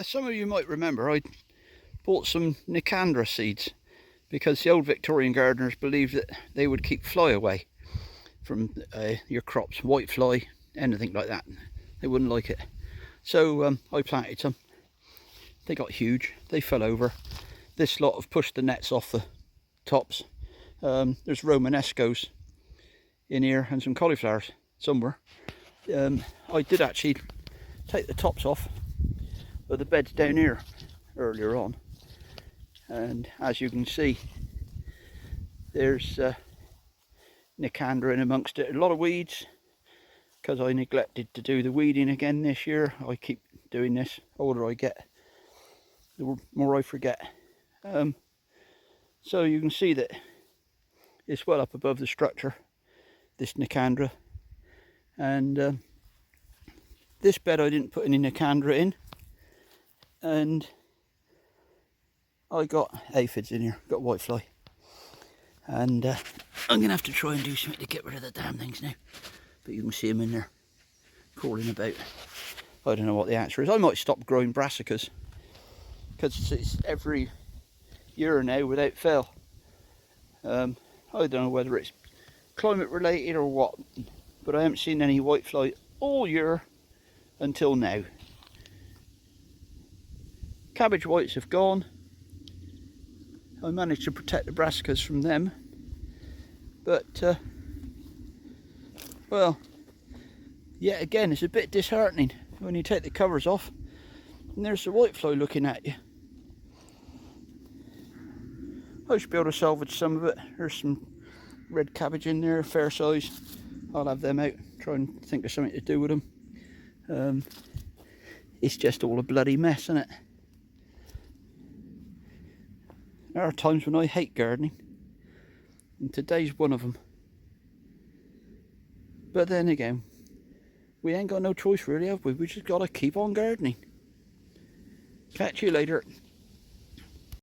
Some of you might remember I bought some Nicandra seeds because the old Victorian gardeners believed that they would keep fly away from your crops, whitefly, anything like that. They wouldn't like it. So I planted some. They got huge, they fell over. This lot have pushed the nets off the tops. There's Romanescos in here and some cauliflowers somewhere. I did actually take the tops off of the beds down here earlier on, and as you can see there's Nicandra in amongst it. A lot of weeds because I neglected to do the weeding again this year. I keep doing this. The older I get, the more I forget. So you can see that it's well up above the structure, this Nicandra. And this bed I didn't put any Nicandra in, and I got aphids in here, got whitefly, and I'm gonna have to try and do something to get rid of the damn things now. But you can see them in there crawling about. I don't know what the answer is. I might stop growing Brassicas because it's every year now without fail. I don't know whether it's climate related or what, but I haven't seen any whitefly all year until now. Cabbage whites have gone. I managed to protect the Brassicas from them, but well, yet again it's a bit disheartening when you take the covers off and there's the whitefly looking at you. I should be able to salvage some of it. There's some red cabbage in there, fair size. I'll have them out, try and think of something to do with them. It's just all a bloody mess, isn't it? There are times when I hate gardening, and today's one of them. But then again, we ain't got no choice really, have we? We just got to keep on gardening. Catch you later.